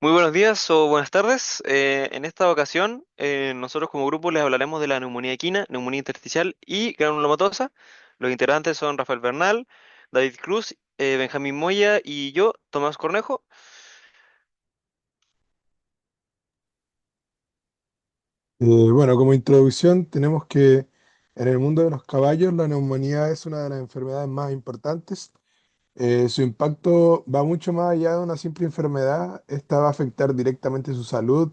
Muy buenos días o buenas tardes. En esta ocasión, nosotros como grupo les hablaremos de la neumonía equina, neumonía intersticial y granulomatosa. Los integrantes son Rafael Bernal, David Cruz, Benjamín Moya y yo, Tomás Cornejo. Bueno, como introducción tenemos que en el mundo de los caballos la neumonía es una de las enfermedades más importantes. Su impacto va mucho más allá de una simple enfermedad. Esta va a afectar directamente su salud,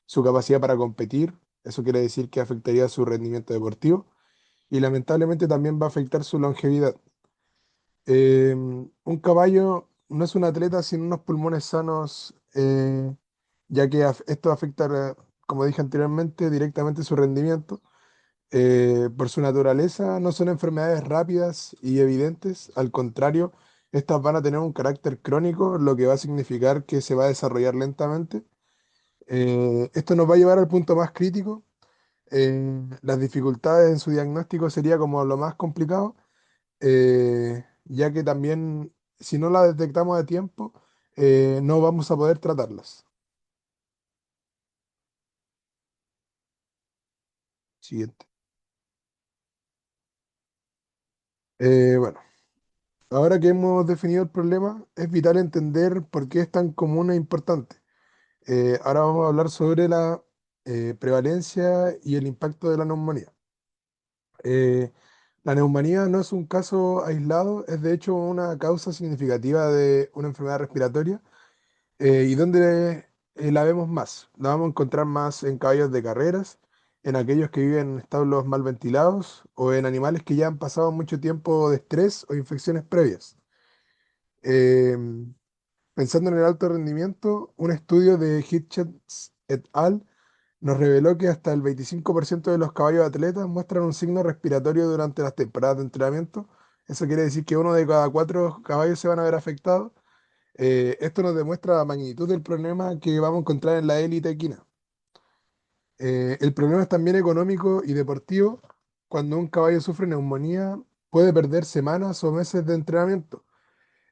su capacidad para competir. Eso quiere decir que afectaría su rendimiento deportivo y lamentablemente también va a afectar su longevidad. Un caballo no es un atleta sin unos pulmones sanos, ya que esto afecta, como dije anteriormente, directamente su rendimiento. Por su naturaleza, no son enfermedades rápidas y evidentes, al contrario, estas van a tener un carácter crónico, lo que va a significar que se va a desarrollar lentamente. Esto nos va a llevar al punto más crítico. Las dificultades en su diagnóstico sería como lo más complicado, ya que también si no la detectamos a tiempo, no vamos a poder tratarlas. Siguiente. Bueno, ahora que hemos definido el problema, es vital entender por qué es tan común e importante. Ahora vamos a hablar sobre la prevalencia y el impacto de la neumonía. Eh, la neumonía no es un caso aislado, es de hecho una causa significativa de una enfermedad respiratoria. ¿Y dónde la vemos más? La vamos a encontrar más en caballos de carreras, en aquellos que viven en establos mal ventilados o en animales que ya han pasado mucho tiempo de estrés o infecciones previas. Em, Pensando en el alto rendimiento, un estudio de Hitchens et al. Nos reveló que hasta el 25% de los caballos atletas muestran un signo respiratorio durante las temporadas de entrenamiento. Eso quiere decir que uno de cada cuatro caballos se van a ver afectados. Esto nos demuestra la magnitud del problema que vamos a encontrar en la élite equina. El problema es también económico y deportivo. Cuando un caballo sufre neumonía, puede perder semanas o meses de entrenamiento.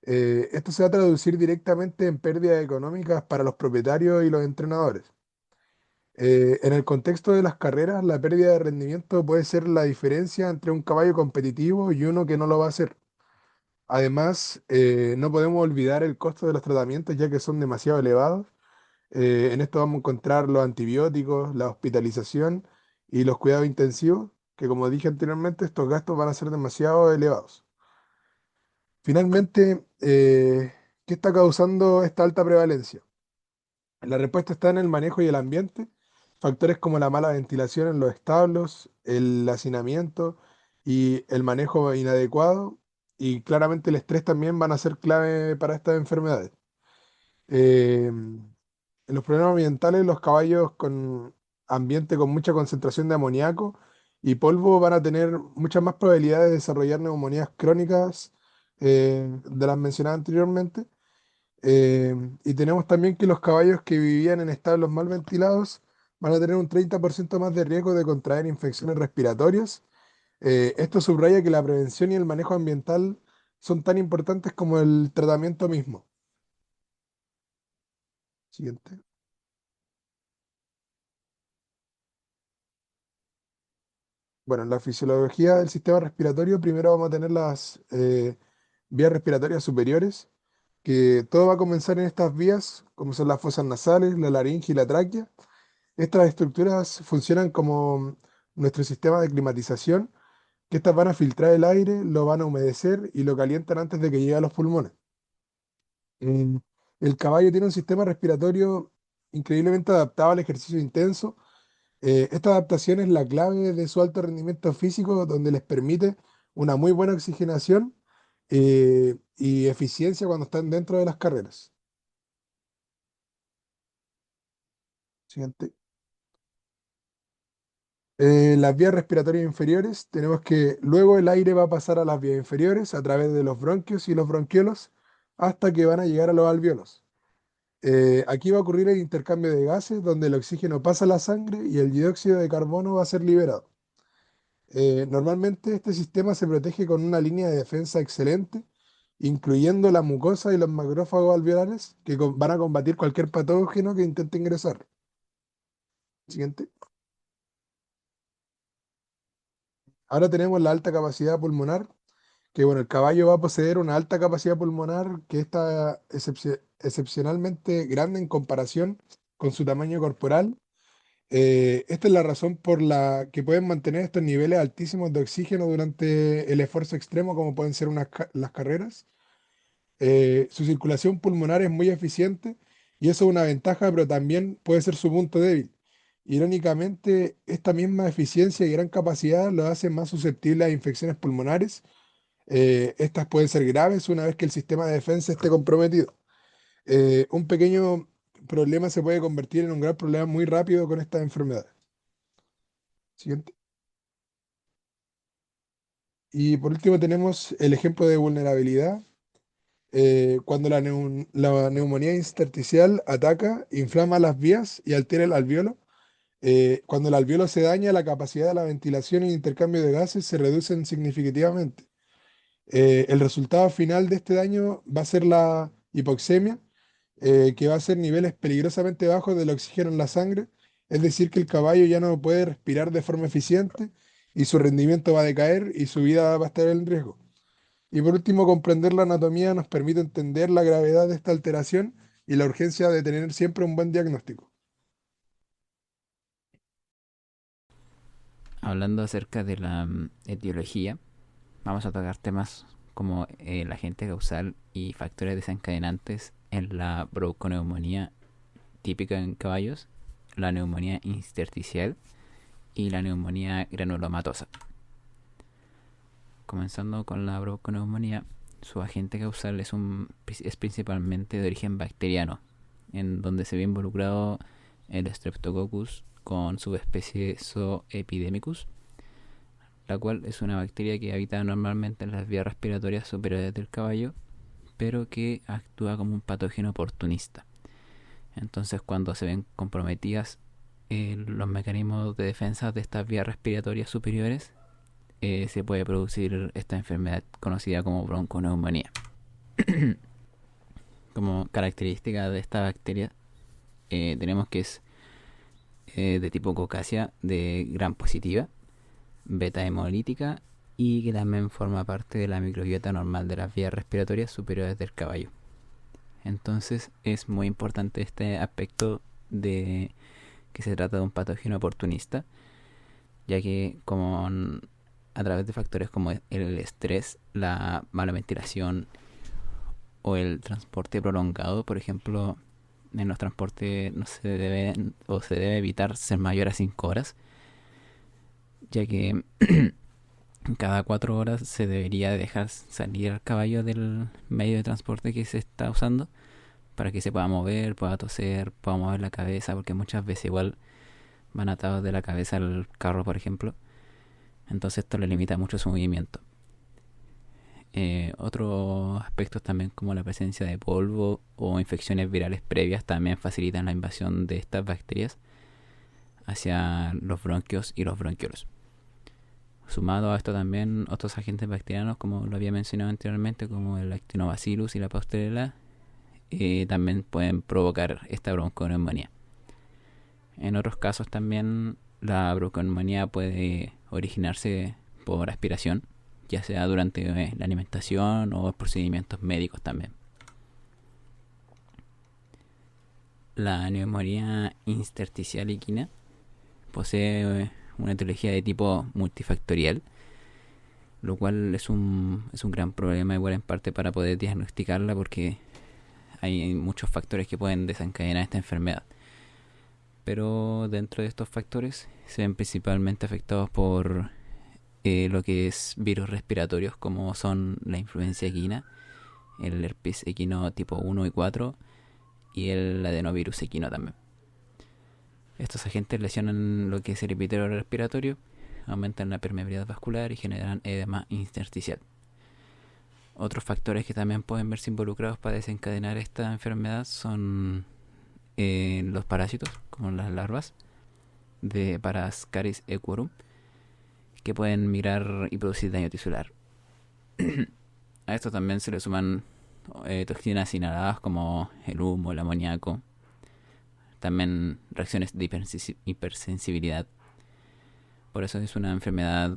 Esto se va a traducir directamente en pérdidas económicas para los propietarios y los entrenadores. En el contexto de las carreras, la pérdida de rendimiento puede ser la diferencia entre un caballo competitivo y uno que no lo va a hacer. Además, no podemos olvidar el costo de los tratamientos ya que son demasiado elevados. En esto vamos a encontrar los antibióticos, la hospitalización y los cuidados intensivos, que como dije anteriormente, estos gastos van a ser demasiado elevados. Finalmente, ¿qué está causando esta alta prevalencia? La respuesta está en el manejo y el ambiente. Factores como la mala ventilación en los establos, el hacinamiento y el manejo inadecuado y claramente el estrés también van a ser clave para estas enfermedades. En los problemas ambientales, los caballos con ambiente con mucha concentración de amoníaco y polvo van a tener muchas más probabilidades de desarrollar neumonías crónicas, de las mencionadas anteriormente. Eh, y tenemos también que los caballos que vivían en establos mal ventilados van a tener un 30% más de riesgo de contraer infecciones respiratorias. Esto subraya que la prevención y el manejo ambiental son tan importantes como el tratamiento mismo. Siguiente. Bueno, en la fisiología del sistema respiratorio, primero vamos a tener las vías respiratorias superiores, que todo va a comenzar en estas vías, como son las fosas nasales, la laringe y la tráquea. Estas estructuras funcionan como nuestro sistema de climatización, que estas van a filtrar el aire, lo van a humedecer y lo calientan antes de que llegue a los pulmones. Mm, El caballo tiene un sistema respiratorio increíblemente adaptado al ejercicio intenso. Esta adaptación es la clave de su alto rendimiento físico, donde les permite una muy buena oxigenación y eficiencia cuando están dentro de las carreras. Siguiente. Las vías respiratorias inferiores, tenemos que luego el aire va a pasar a las vías inferiores a través de los bronquios y los bronquiolos hasta que van a llegar a los alvéolos. Aquí va a ocurrir el intercambio de gases donde el oxígeno pasa a la sangre y el dióxido de carbono va a ser liberado. Normalmente este sistema se protege con una línea de defensa excelente, incluyendo la mucosa y los macrófagos alveolares, que van a combatir cualquier patógeno que intente ingresar. Siguiente. Ahora tenemos la alta capacidad pulmonar, que bueno, el caballo va a poseer una alta capacidad pulmonar que está excepcionalmente grande en comparación con su tamaño corporal. Esta es la razón por la que pueden mantener estos niveles altísimos de oxígeno durante el esfuerzo extremo, como pueden ser las carreras. Su circulación pulmonar es muy eficiente y eso es una ventaja, pero también puede ser su punto débil. Irónicamente, esta misma eficiencia y gran capacidad lo hace más susceptible a infecciones pulmonares. Estas pueden ser graves una vez que el sistema de defensa esté comprometido. Un pequeño problema se puede convertir en un gran problema muy rápido con estas enfermedades. Siguiente. Y por último tenemos el ejemplo de vulnerabilidad. Cuando la neumonía intersticial ataca, inflama las vías y altera el alveolo. Cuando el alveolo se daña, la capacidad de la ventilación y el intercambio de gases se reducen significativamente. El resultado final de este daño va a ser la hipoxemia, que va a ser niveles peligrosamente bajos del oxígeno en la sangre, es decir, que el caballo ya no puede respirar de forma eficiente y su rendimiento va a decaer y su vida va a estar en riesgo. Y por último, comprender la anatomía nos permite entender la gravedad de esta alteración y la urgencia de tener siempre un buen diagnóstico. Hablando acerca de la etiología, vamos a tocar temas como el agente causal y factores desencadenantes en la bronconeumonía típica en caballos, la neumonía intersticial y la neumonía granulomatosa. Comenzando con la bronconeumonía, su agente causal es principalmente de origen bacteriano, en donde se ve involucrado el Streptococcus con subespecie Zoepidemicus, la cual es una bacteria que habita normalmente en las vías respiratorias superiores del caballo, pero que actúa como un patógeno oportunista. Entonces, cuando se ven comprometidas los mecanismos de defensa de estas vías respiratorias superiores, se puede producir esta enfermedad conocida como bronconeumonía. Como característica de esta bacteria, tenemos que es de tipo Caucasia, de gram positiva, beta hemolítica y que también forma parte de la microbiota normal de las vías respiratorias superiores del caballo. Entonces es muy importante este aspecto de que se trata de un patógeno oportunista, ya que a través de factores como el estrés, la mala ventilación o el transporte prolongado, por ejemplo, en los transportes no se debe o se debe evitar ser mayor a 5 horas, ya que cada 4 horas se debería dejar salir al caballo del medio de transporte que se está usando para que se pueda mover, pueda toser, pueda mover la cabeza, porque muchas veces igual van atados de la cabeza al carro, por ejemplo. Entonces esto le limita mucho su movimiento. Otros aspectos también como la presencia de polvo o infecciones virales previas también facilitan la invasión de estas bacterias hacia los bronquios y los bronquiolos. Sumado a esto también otros agentes bacterianos, como lo había mencionado anteriormente, como el Actinobacillus y la Pasteurella, también pueden provocar esta bronconeumonía. En otros casos también la bronconeumonía puede originarse por aspiración, ya sea durante la alimentación o procedimientos médicos también. La neumonía intersticial equina posee una etiología de tipo multifactorial, lo cual es un gran problema igual en parte para poder diagnosticarla, porque hay muchos factores que pueden desencadenar esta enfermedad. Pero dentro de estos factores se ven principalmente afectados por lo que es virus respiratorios, como son la influencia equina, el herpes equino tipo 1 y 4 y el adenovirus equino también. Estos agentes lesionan lo que es el epitelio respiratorio, aumentan la permeabilidad vascular y generan edema intersticial. Otros factores que también pueden verse involucrados para desencadenar esta enfermedad son los parásitos, como las larvas de Parascaris equorum, que pueden migrar y producir daño tisular. A esto también se le suman toxinas inhaladas como el humo, el amoníaco, también reacciones de hipersensibilidad. Por eso es una enfermedad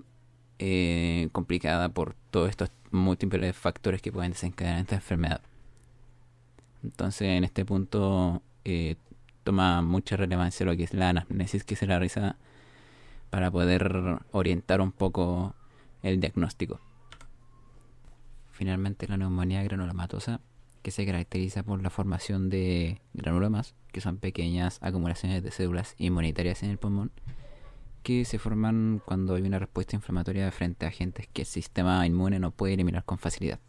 complicada por todos estos múltiples factores que pueden desencadenar esta enfermedad. Entonces, en este punto toma mucha relevancia lo que es la anamnesis que se realiza para poder orientar un poco el diagnóstico. Finalmente, la neumonía granulomatosa, que se caracteriza por la formación de granulomas, que son pequeñas acumulaciones de células inmunitarias en el pulmón, que se forman cuando hay una respuesta inflamatoria frente a agentes que el sistema inmune no puede eliminar con facilidad.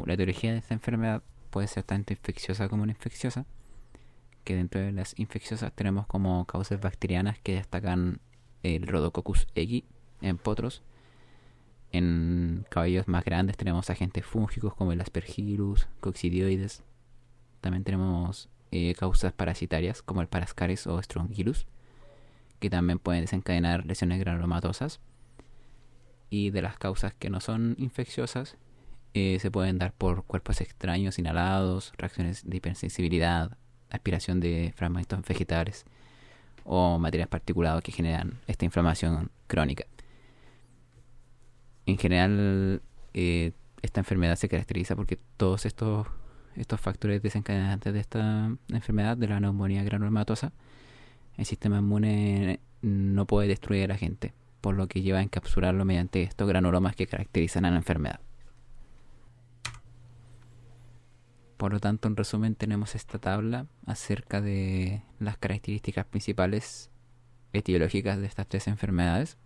La etiología de esta enfermedad puede ser tanto infecciosa como no infecciosa, que dentro de las infecciosas tenemos como causas bacterianas que destacan el Rhodococcus equi en potros. En caballos más grandes tenemos agentes fúngicos como el Aspergillus, Coccidioides. También tenemos causas parasitarias como el Parascaris o Strongylus, que también pueden desencadenar lesiones granulomatosas. Y de las causas que no son infecciosas, se pueden dar por cuerpos extraños inhalados, reacciones de hipersensibilidad, aspiración de fragmentos vegetales o materiales particulados que generan esta inflamación crónica. En general, esta enfermedad se caracteriza porque todos estos factores desencadenantes de esta enfermedad, de la neumonía granulomatosa, el sistema inmune no puede destruir al agente, por lo que lleva a encapsularlo mediante estos granulomas que caracterizan a la enfermedad. Por lo tanto, en resumen, tenemos esta tabla acerca de las características principales etiológicas de estas tres enfermedades.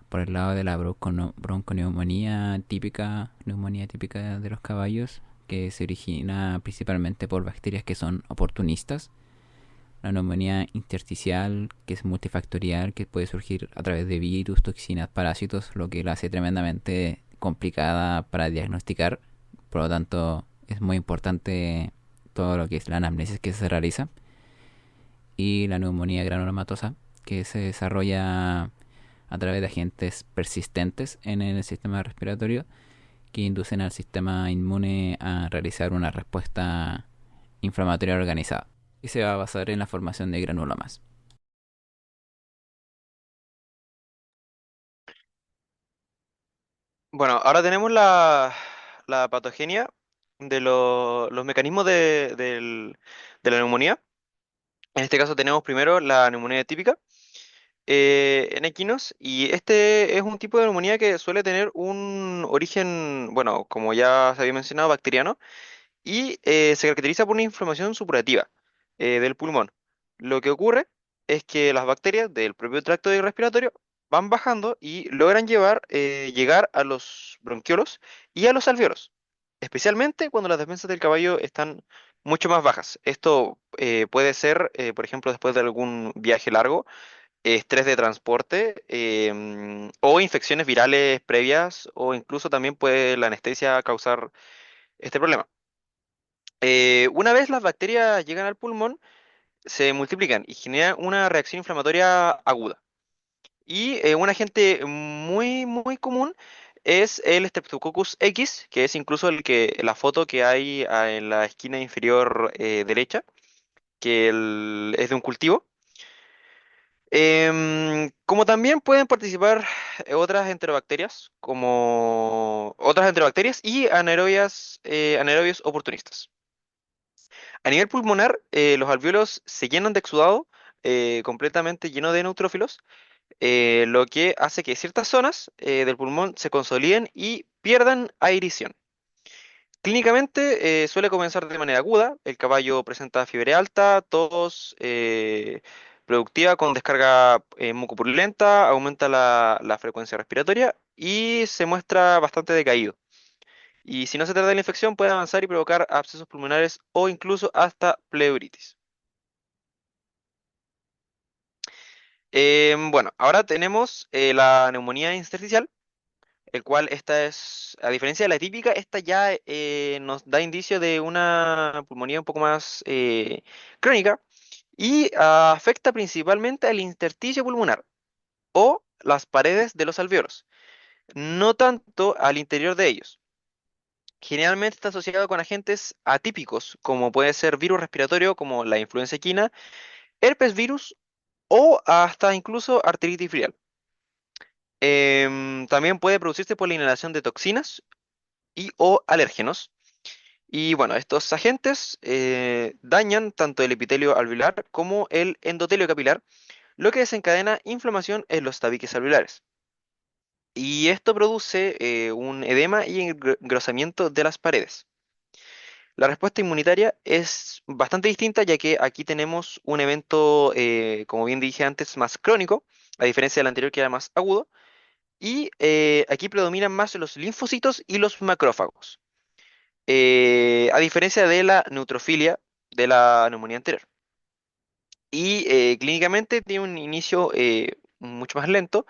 Por el lado de la bronconeumonía típica, neumonía típica de los caballos, que se origina principalmente por bacterias que son oportunistas. La neumonía intersticial, que es multifactorial, que puede surgir a través de virus, toxinas, parásitos, lo que la hace tremendamente complicada para diagnosticar. Por lo tanto, es muy importante todo lo que es la anamnesis que se realiza. Y la neumonía granulomatosa, que se desarrolla a través de agentes persistentes en el sistema respiratorio que inducen al sistema inmune a realizar una respuesta inflamatoria organizada. Y se va a basar en la formación de granulomas. Bueno, ahora tenemos la patogenia de los mecanismos de la neumonía. En este caso tenemos primero la neumonía típica en equinos, y este es un tipo de neumonía que suele tener un origen, bueno, como ya se había mencionado, bacteriano, y se caracteriza por una inflamación supurativa del pulmón. Lo que ocurre es que las bacterias del propio tracto respiratorio van bajando y logran llegar a los bronquiolos y a los alveolos, especialmente cuando las defensas del caballo están mucho más bajas. Esto puede ser, por ejemplo, después de algún viaje largo, estrés de transporte, o infecciones virales previas, o incluso también puede la anestesia causar este problema. Una vez las bacterias llegan al pulmón, se multiplican y generan una reacción inflamatoria aguda. Y un agente muy común es el Streptococcus X, que es incluso la foto que hay en la esquina inferior derecha, es de un cultivo. Como también pueden participar otras enterobacterias y anaerobios oportunistas. A nivel pulmonar, los alvéolos se llenan de exudado completamente lleno de neutrófilos, lo que hace que ciertas zonas del pulmón se consoliden y pierdan aireación. Clínicamente suele comenzar de manera aguda, el caballo presenta fiebre alta, tos productiva con descarga mucopurulenta, aumenta la frecuencia respiratoria y se muestra bastante decaído. Y si no se trata de la infección, puede avanzar y provocar abscesos pulmonares o incluso hasta pleuritis. Bueno, ahora tenemos la neumonía intersticial, el cual esta es, a diferencia de la típica, esta ya nos da indicio de una pulmonía un poco más crónica y afecta principalmente al intersticio pulmonar o las paredes de los alveolos. no tanto al interior de ellos. Generalmente está asociado con agentes atípicos, como puede ser virus respiratorio como la influenza equina, herpes virus o hasta incluso arteritis viral. También puede producirse por la inhalación de toxinas y o alérgenos. Y bueno, estos agentes dañan tanto el epitelio alveolar como el endotelio capilar, lo que desencadena inflamación en los tabiques alveolares. Y esto produce un edema y engrosamiento de las paredes. La respuesta inmunitaria es bastante distinta, ya que aquí tenemos un evento, como bien dije antes, más crónico, a diferencia del anterior que era más agudo, y aquí predominan más los linfocitos y los macrófagos, a diferencia de la neutrofilia de la neumonía anterior. Y clínicamente tiene un inicio mucho más lento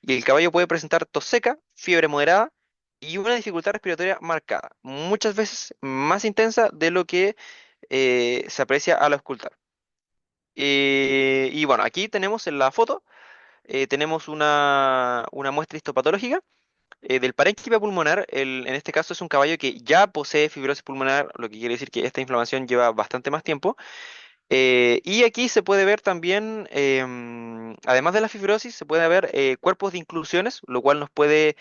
y el caballo puede presentar tos seca, fiebre moderada y una dificultad respiratoria marcada, muchas veces más intensa de lo que se aprecia al auscultar. Y bueno, aquí tenemos en la foto, tenemos una muestra histopatológica del parénquima pulmonar. En este caso es un caballo que ya posee fibrosis pulmonar, lo que quiere decir que esta inflamación lleva bastante más tiempo. Y aquí se puede ver también, además de la fibrosis, se puede ver cuerpos de inclusiones, lo cual nos puede,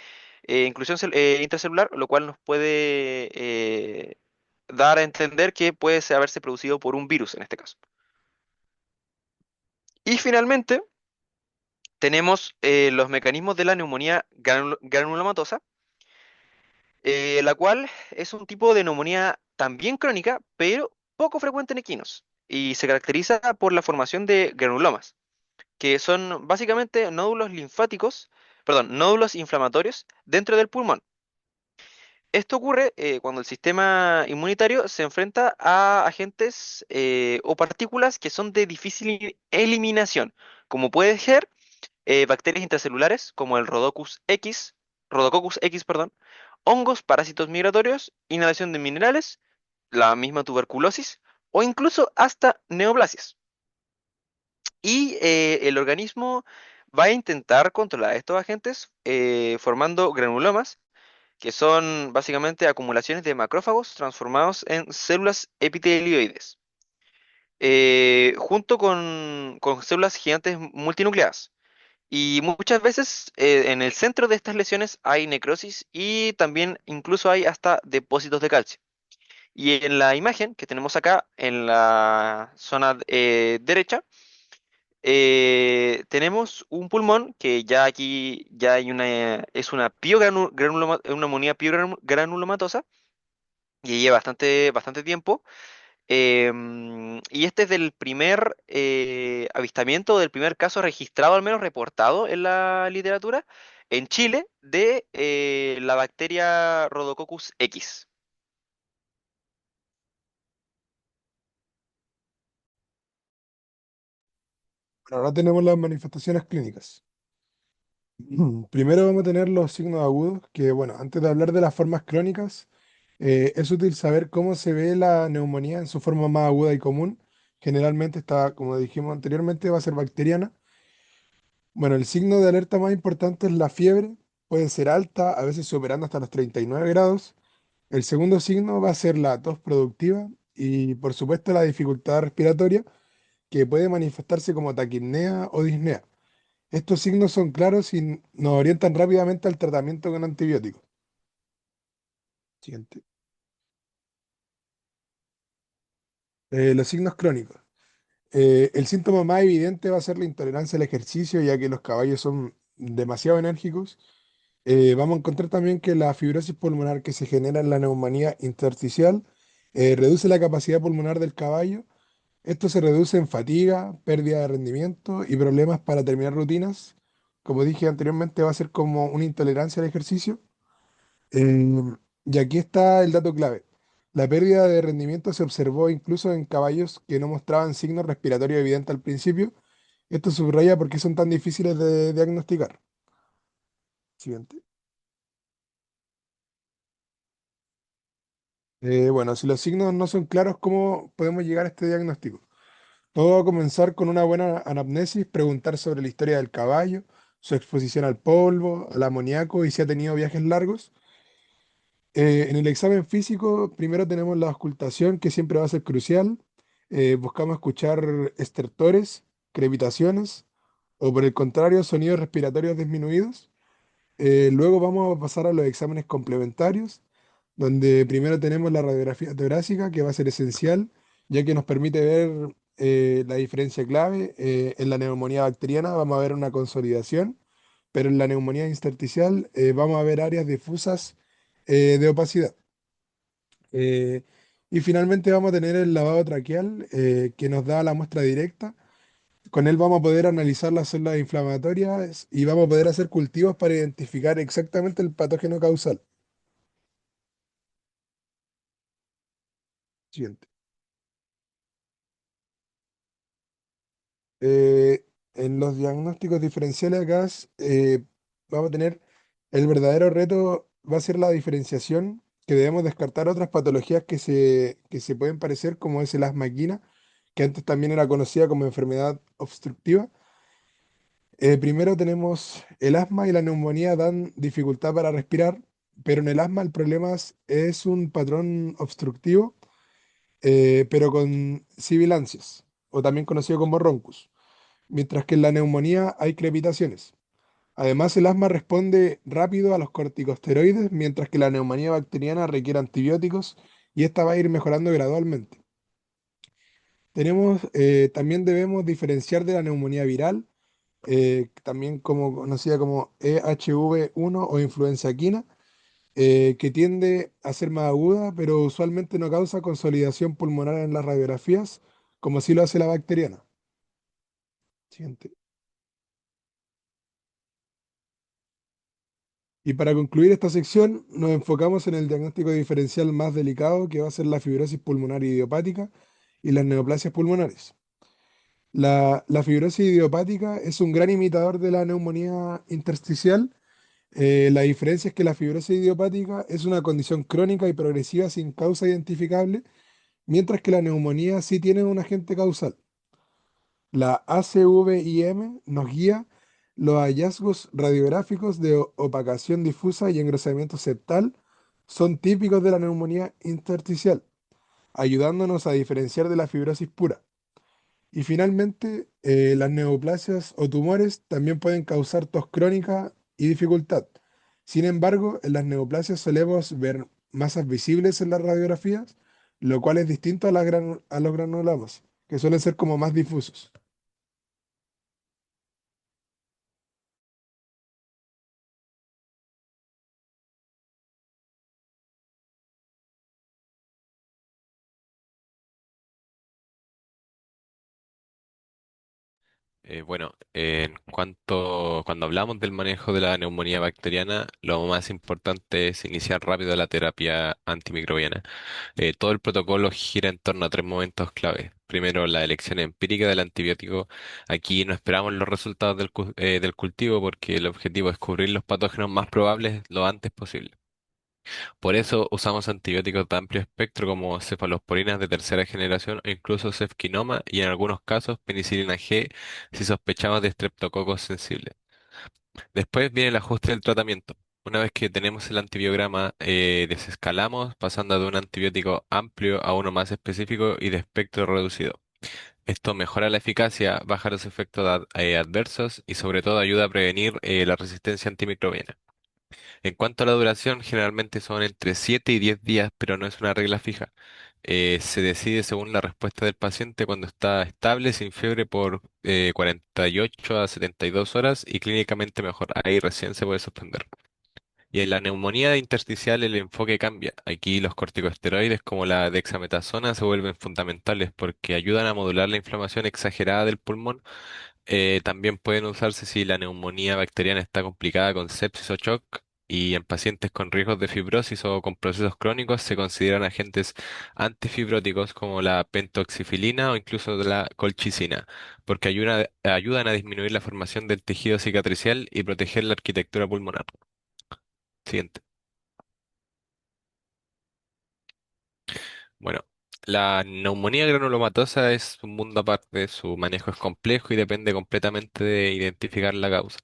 inclusión intracelular, lo cual nos puede dar a entender que puede haberse producido por un virus en este caso. Y finalmente tenemos los mecanismos de la neumonía granulomatosa, la cual es un tipo de neumonía también crónica, pero poco frecuente en equinos, y se caracteriza por la formación de granulomas, que son básicamente nódulos linfáticos, perdón, nódulos inflamatorios dentro del pulmón. Esto ocurre cuando el sistema inmunitario se enfrenta a agentes o partículas que son de difícil eliminación, como puede ser bacterias intracelulares como el Rhodococcus X, perdón, hongos, parásitos migratorios, inhalación de minerales, la misma tuberculosis o incluso hasta neoplasias. Y el organismo va a intentar controlar estos agentes formando granulomas, que son básicamente acumulaciones de macrófagos transformados en células epitelioides, junto con células gigantes multinucleadas. Y muchas veces en el centro de estas lesiones hay necrosis y también incluso hay hasta depósitos de calcio. Y en la imagen que tenemos acá en la zona derecha, tenemos un pulmón que ya aquí ya hay es una una neumonía piogranulomatosa y lleva bastante tiempo. Y este es del primer avistamiento, del primer caso registrado, al menos reportado en la literatura, en Chile, de la bacteria Rhodococcus X. Bueno, ahora tenemos las manifestaciones clínicas. Primero vamos a tener los signos agudos, que bueno, antes de hablar de las formas crónicas, es útil saber cómo se ve la neumonía en su forma más aguda y común. Generalmente está, como dijimos anteriormente, va a ser bacteriana. Bueno, el signo de alerta más importante es la fiebre, puede ser alta, a veces superando hasta los 39 grados. El segundo signo va a ser la tos productiva y por supuesto la dificultad respiratoria, que puede manifestarse como taquipnea o disnea. Estos signos son claros y nos orientan rápidamente al tratamiento con antibióticos. Siguiente. Los signos crónicos. El síntoma más evidente va a ser la intolerancia al ejercicio, ya que los caballos son demasiado enérgicos. Vamos a encontrar también que la fibrosis pulmonar que se genera en la neumonía intersticial reduce la capacidad pulmonar del caballo. Esto se reduce en fatiga, pérdida de rendimiento y problemas para terminar rutinas. Como dije anteriormente, va a ser como una intolerancia al ejercicio. Y aquí está el dato clave. La pérdida de rendimiento se observó incluso en caballos que no mostraban signos respiratorios evidentes al principio. Esto subraya por qué son tan difíciles de diagnosticar. Siguiente. Bueno, si los signos no son claros, ¿cómo podemos llegar a este diagnóstico? Todo va a comenzar con una buena anamnesis, preguntar sobre la historia del caballo, su exposición al polvo, al amoníaco y si ha tenido viajes largos. En el examen físico, primero tenemos la auscultación, que siempre va a ser crucial. Buscamos escuchar estertores, crepitaciones o por el contrario, sonidos respiratorios disminuidos. Luego vamos a pasar a los exámenes complementarios, donde primero tenemos la radiografía torácica, que va a ser esencial, ya que nos permite ver la diferencia clave. En la neumonía bacteriana vamos a ver una consolidación, pero en la neumonía intersticial vamos a ver áreas difusas de opacidad. Eh, y finalmente vamos a tener el lavado traqueal, que nos da la muestra directa. Con él vamos a poder analizar las células inflamatorias y vamos a poder hacer cultivos para identificar exactamente el patógeno causal. Siguiente. Eh, en los diagnósticos diferenciales acá vamos a tener el verdadero reto va a ser la diferenciación, que debemos descartar otras patologías que se pueden parecer, como es el asma equina, que antes también era conocida como enfermedad obstructiva. Primero tenemos el asma y la neumonía dan dificultad para respirar, pero en el asma el problema es un patrón obstructivo, pero con sibilancias, o también conocido como roncus, mientras que en la neumonía hay crepitaciones. Además, el asma responde rápido a los corticosteroides, mientras que la neumonía bacteriana requiere antibióticos y esta va a ir mejorando gradualmente. También debemos diferenciar de la neumonía viral, también como conocida como EHV1 o influenza equina, que tiende a ser más aguda, pero usualmente no causa consolidación pulmonar en las radiografías, como sí lo hace la bacteriana. Siguiente. Y para concluir esta sección, nos enfocamos en el diagnóstico diferencial más delicado, que va a ser la fibrosis pulmonar idiopática y las neoplasias pulmonares. La fibrosis idiopática es un gran imitador de la neumonía intersticial. La diferencia es que la fibrosis idiopática es una condición crónica y progresiva sin causa identificable, mientras que la neumonía sí tiene un agente causal. La ACVIM nos guía los hallazgos radiográficos de opacación difusa y engrosamiento septal son típicos de la neumonía intersticial, ayudándonos a diferenciar de la fibrosis pura. Y finalmente, las neoplasias o tumores también pueden causar tos crónica y dificultad. Sin embargo, en las neoplasias solemos ver masas visibles en las radiografías, lo cual es distinto a los granulomas, que suelen ser como más difusos. Bueno, en cuanto cuando hablamos del manejo de la neumonía bacteriana, lo más importante es iniciar rápido la terapia antimicrobiana. Todo el protocolo gira en torno a tres momentos clave. Primero, la elección empírica del antibiótico. Aquí no esperamos los resultados del cultivo porque el objetivo es cubrir los patógenos más probables lo antes posible. Por eso usamos antibióticos de amplio espectro como cefalosporinas de tercera generación o incluso cefquinoma y en algunos casos penicilina G si sospechamos de estreptococos sensibles. Después viene el ajuste del tratamiento. Una vez que tenemos el antibiograma, desescalamos pasando de un antibiótico amplio a uno más específico y de espectro reducido. Esto mejora la eficacia, baja los efectos adversos y sobre todo ayuda a prevenir la resistencia antimicrobiana. En cuanto a la duración, generalmente son entre 7 y 10 días, pero no es una regla fija. Se decide según la respuesta del paciente cuando está estable, sin fiebre por 48 a 72 horas y clínicamente mejor. Ahí recién se puede suspender. Y en la neumonía intersticial el enfoque cambia. Aquí los corticosteroides como la dexametasona se vuelven fundamentales porque ayudan a modular la inflamación exagerada del pulmón. También pueden usarse si la neumonía bacteriana está complicada con sepsis o shock y en pacientes con riesgos de fibrosis o con procesos crónicos se consideran agentes antifibróticos como la pentoxifilina o incluso la colchicina, porque ayudan a disminuir la formación del tejido cicatricial y proteger la arquitectura pulmonar. Siguiente. Bueno. La neumonía granulomatosa es un mundo aparte, su manejo es complejo y depende completamente de identificar la causa.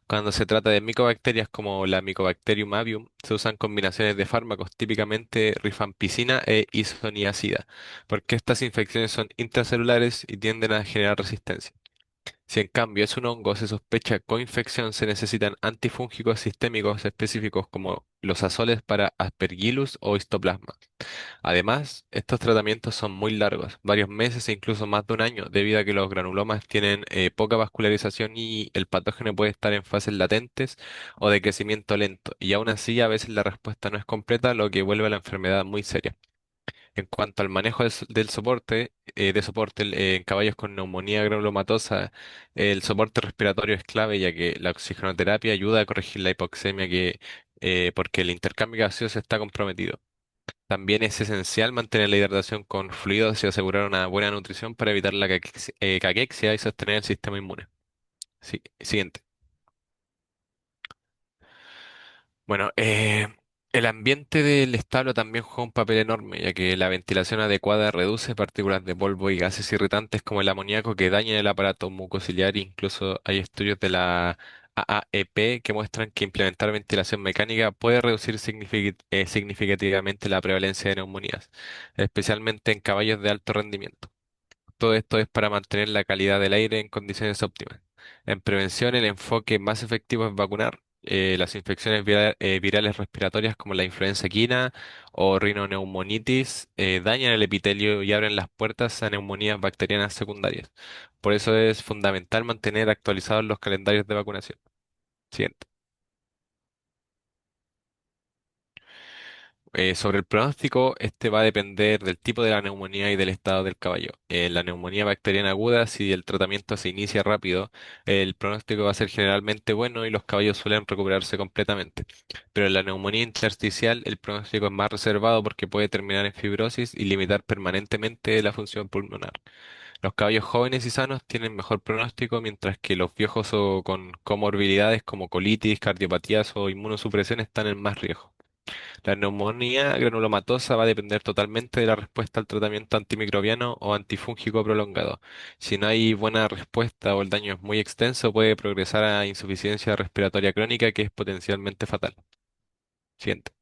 Cuando se trata de micobacterias como la Mycobacterium avium, se usan combinaciones de fármacos, típicamente rifampicina e isoniazida, porque estas infecciones son intracelulares y tienden a generar resistencia. Si en cambio es un hongo, se sospecha coinfección, se necesitan antifúngicos sistémicos específicos como los azoles para Aspergillus o Histoplasma. Además, estos tratamientos son muy largos, varios meses e incluso más de un año, debido a que los granulomas tienen poca vascularización y el patógeno puede estar en fases latentes o de crecimiento lento, y aún así a veces la respuesta no es completa, lo que vuelve a la enfermedad muy seria. En cuanto al manejo del soporte, en caballos con neumonía granulomatosa, el soporte respiratorio es clave ya que la oxigenoterapia ayuda a corregir la hipoxemia porque el intercambio gaseoso está comprometido. También es esencial mantener la hidratación con fluidos y asegurar una buena nutrición para evitar la caquexia y sostener el sistema inmune. Siguiente. Bueno, el ambiente del establo también juega un papel enorme, ya que la ventilación adecuada reduce partículas de polvo y gases irritantes como el amoníaco que dañan el aparato mucociliar. Incluso hay estudios de la AAEP que muestran que implementar ventilación mecánica puede reducir significativamente la prevalencia de neumonías, especialmente en caballos de alto rendimiento. Todo esto es para mantener la calidad del aire en condiciones óptimas. En prevención, el enfoque más efectivo es vacunar. Las infecciones virales respiratorias como la influenza equina o rinoneumonitis dañan el epitelio y abren las puertas a neumonías bacterianas secundarias. Por eso es fundamental mantener actualizados los calendarios de vacunación. Siguiente. Sobre el pronóstico, este va a depender del tipo de la neumonía y del estado del caballo. En la neumonía bacteriana aguda, si el tratamiento se inicia rápido, el pronóstico va a ser generalmente bueno y los caballos suelen recuperarse completamente. Pero en la neumonía intersticial, el pronóstico es más reservado porque puede terminar en fibrosis y limitar permanentemente la función pulmonar. Los caballos jóvenes y sanos tienen mejor pronóstico, mientras que los viejos o con comorbilidades como colitis, cardiopatías o inmunosupresión están en más riesgo. La neumonía granulomatosa va a depender totalmente de la respuesta al tratamiento antimicrobiano o antifúngico prolongado. Si no hay buena respuesta o el daño es muy extenso, puede progresar a insuficiencia respiratoria crónica que es potencialmente fatal. Siguiente.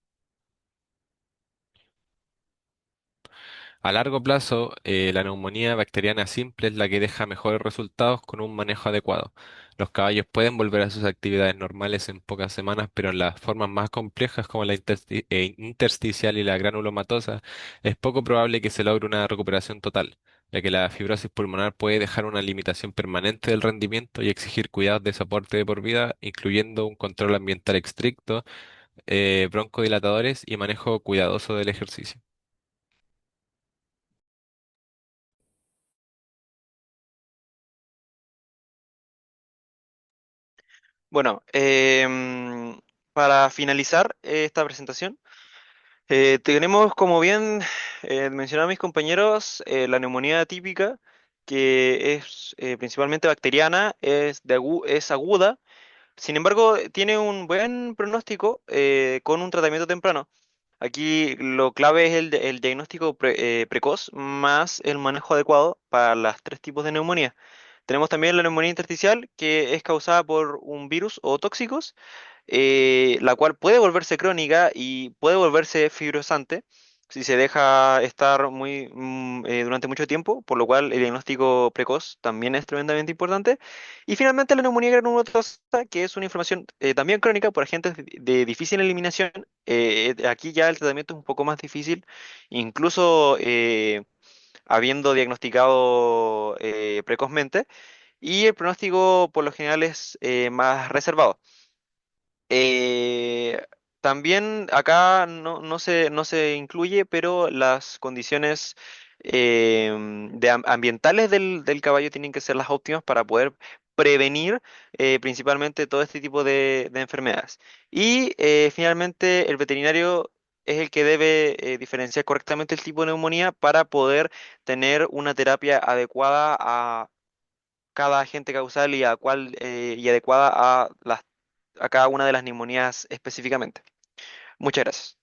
A largo plazo, la neumonía bacteriana simple es la que deja mejores resultados con un manejo adecuado. Los caballos pueden volver a sus actividades normales en pocas semanas, pero en las formas más complejas como la intersticial y la granulomatosa, es poco probable que se logre una recuperación total, ya que la fibrosis pulmonar puede dejar una limitación permanente del rendimiento y exigir cuidados de soporte de por vida, incluyendo un control ambiental estricto, broncodilatadores y manejo cuidadoso del ejercicio. Bueno, para finalizar esta presentación, tenemos, como bien mencionaron mis compañeros, la neumonía típica, que es principalmente bacteriana, es aguda. Sin embargo, tiene un buen pronóstico con un tratamiento temprano. Aquí lo clave es el diagnóstico precoz más el manejo adecuado para los tres tipos de neumonía. Tenemos también la neumonía intersticial, que es causada por un virus o tóxicos, la cual puede volverse crónica y puede volverse fibrosante si se deja estar durante mucho tiempo, por lo cual el diagnóstico precoz también es tremendamente importante. Y finalmente la neumonía granulomatosa, que es una inflamación también crónica por agentes de difícil eliminación. Aquí ya el tratamiento es un poco más difícil, incluso habiendo diagnosticado precozmente, y el pronóstico por lo general es más reservado. Eh, También acá no se incluye, pero las condiciones ambientales del caballo tienen que ser las óptimas para poder prevenir principalmente todo este tipo de enfermedades. Y finalmente el veterinario es el que debe diferenciar correctamente el tipo de neumonía para poder tener una terapia adecuada a cada agente causal y adecuada a cada una de las neumonías específicamente. Muchas gracias.